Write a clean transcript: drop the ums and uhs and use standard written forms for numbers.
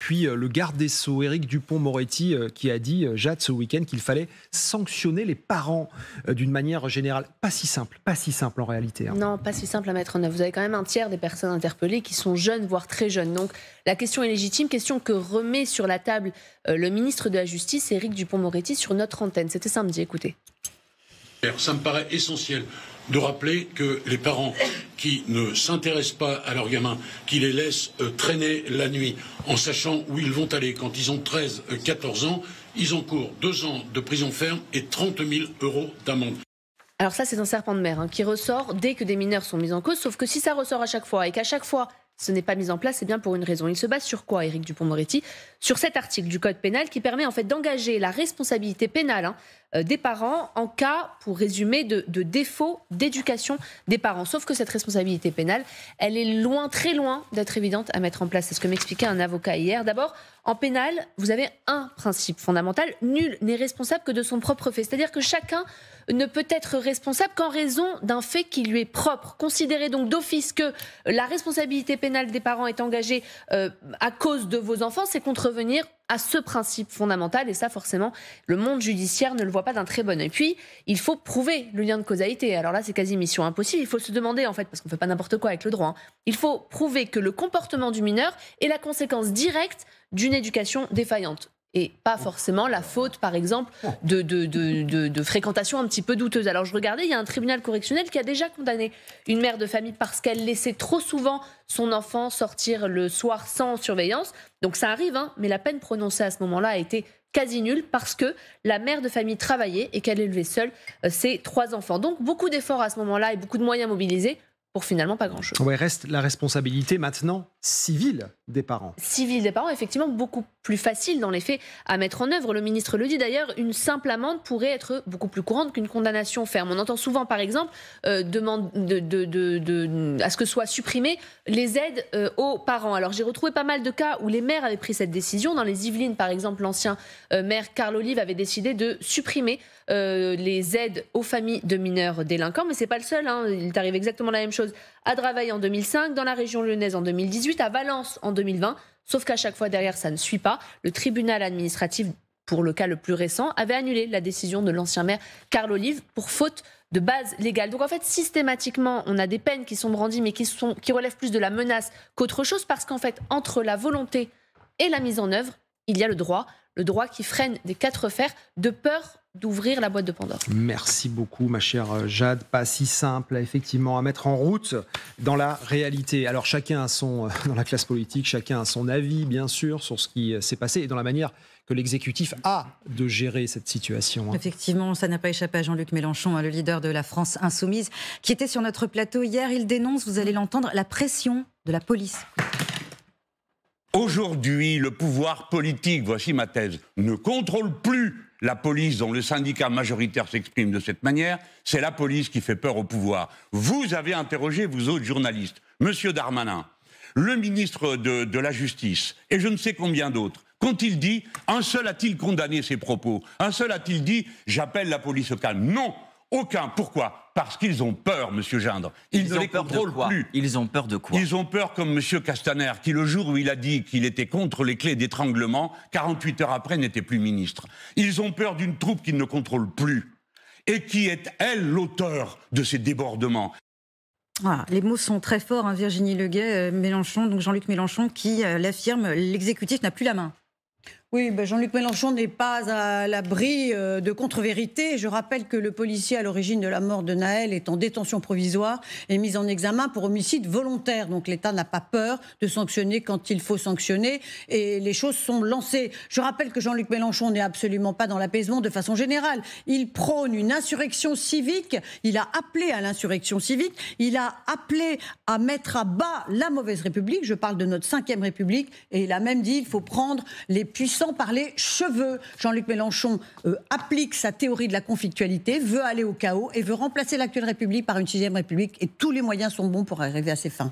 puis le garde des Sceaux, Éric Dupond-Moretti, qui a dit, Jade, ce week-end, qu'il fallait sanctionner les parents d'une manière générale. Pas si simple en réalité. Non, pas si simple à mettre en œuvre. Vous avez quand même un tiers des personnes interpellées qui sont jeunes, voire très jeunes. Donc la question est légitime, question que remet sur la table le ministre de la Justice, Éric Dupond-Moretti, sur notre antenne. C'était samedi, écoutez. Ça me paraît essentiel de rappeler que les parents qui ne s'intéressent pas à leurs gamins, qui les laissent traîner la nuit en sachant où ils vont aller quand ils ont 13, 14 ans, ils encourent 2 ans de prison ferme et 30 000 € d'amende. Alors ça, c'est un serpent de mer qui ressort dès que des mineurs sont mis en cause, sauf que si ça ressort à chaque fois et qu'à chaque fois, ce n'est pas mis en place, c'est bien pour une raison. Il se base sur quoi, Éric Dupond-Moretti? Sur cet article du Code pénal qui permet en fait d'engager la responsabilité pénale des parents en cas, pour résumer, de défaut d'éducation des parents. Sauf que cette responsabilité pénale, elle est loin, très loin d'être évidente à mettre en place. C'est ce que m'expliquait un avocat hier. D'abord, en pénal, vous avez un principe fondamental. Nul n'est responsable que de son propre fait. C'est-à-dire que chacun ne peut être responsable qu'en raison d'un fait qui lui est propre. Considérez donc d'office que la responsabilité pénale des parents est engagée à cause de vos enfants, c'est contrevenir à ce principe fondamental, et ça forcément le monde judiciaire ne le voit pas d'un très bon œil. Puis il faut prouver le lien de causalité. Alors là c'est quasi mission impossible, il faut se demander en fait, parce qu'on ne fait pas n'importe quoi avec le droit, il faut prouver que le comportement du mineur est la conséquence directe d'une éducation défaillante. Et pas forcément la faute, par exemple, de fréquentation un petit peu douteuse. Alors je regardais, il y a un tribunal correctionnel qui a déjà condamné une mère de famille parce qu'elle laissait trop souvent son enfant sortir le soir sans surveillance. Donc ça arrive, mais la peine prononcée à ce moment-là a été quasi nulle parce que la mère de famille travaillait et qu'elle élevait seule ses 3 enfants. Donc beaucoup d'efforts à ce moment-là et beaucoup de moyens mobilisés pour finalement pas grand-chose. Ouais, reste la responsabilité maintenant civile des parents. Civile des parents, effectivement, beaucoup plus facile dans les faits à mettre en œuvre. Le ministre le dit d'ailleurs, une simple amende pourrait être beaucoup plus courante qu'une condamnation ferme. On entend souvent, par exemple, demande à ce que soient supprimées les aides aux parents. Alors j'ai retrouvé pas mal de cas où les maires avaient pris cette décision. Dans les Yvelines, par exemple, l'ancien maire Carl Olive avait décidé de supprimer les aides aux familles de mineurs délinquants. Mais c'est pas le seul, il est arrivé exactement la même chose à Draveil en 2005, dans la région lyonnaise en 2018, à Valence en 2020. Sauf qu'à chaque fois derrière, ça ne suit pas. Le tribunal administratif, pour le cas le plus récent, avait annulé la décision de l'ancien maire Carl Olive pour faute de base légale. Donc en fait, systématiquement, on a des peines qui sont brandies, mais qui relèvent plus de la menace qu'autre chose, parce qu'en fait, entre la volonté et la mise en œuvre, il y a le droit qui freine des 4 fers, de peur d'ouvrir la boîte de Pandore. Merci beaucoup, ma chère Jade. Pas si simple, effectivement, à mettre en route dans la réalité. Alors, chacun a dans la classe politique, chacun a son avis, bien sûr, sur ce qui s'est passé et dans la manière que l'exécutif a de gérer cette situation. Effectivement, ça n'a pas échappé à Jean-Luc Mélenchon, le leader de la France insoumise, qui était sur notre plateau hier. Il dénonce, vous allez l'entendre, la pression de la police. Aujourd'hui, le pouvoir politique, voici ma thèse, ne contrôle plus la police dont le syndicat majoritaire s'exprime de cette manière. C'est la police qui fait peur au pouvoir. Vous avez interrogé, vous autres journalistes, Monsieur Darmanin, le ministre de la Justice, et je ne sais combien d'autres. Qu'ont-ils dit? Un seul a-t-il condamné ces propos? Un seul a-t-il dit « j'appelle la police au calme » ? Non, aucun. Pourquoi? Parce qu'ils ont peur, monsieur Gindre. Ils ne les contrôlent plus. Ils ont peur de quoi? Ils ont peur comme monsieur Castaner, qui le jour où il a dit qu'il était contre les clés d'étranglement, 48 heures après n'était plus ministre. Ils ont peur d'une troupe qu'ils ne contrôlent plus et qui est, elle, l'auteur de ces débordements. Voilà, les mots sont très forts, Virginie Leguet, Mélenchon, donc Jean-Luc Mélenchon qui l'affirme, l'exécutif n'a plus la main. Oui, Jean-Luc Mélenchon n'est pas à l'abri de contre-vérités. Je rappelle que le policier à l'origine de la mort de Nahel est en détention provisoire et mis en examen pour homicide volontaire. Donc l'État n'a pas peur de sanctionner quand il faut sanctionner et les choses sont lancées. Je rappelle que Jean-Luc Mélenchon n'est absolument pas dans l'apaisement de façon générale. Il prône une insurrection civique. Il a appelé à l'insurrection civique. Il a appelé à mettre à bas la mauvaise République. Je parle de notre 5e République. Et il a même dit qu'il faut prendre les puissants par les cheveux. Jean-Luc Mélenchon applique sa théorie de la conflictualité, veut aller au chaos et veut remplacer l'actuelle République par une 6e République. Et tous les moyens sont bons pour arriver à ses fins.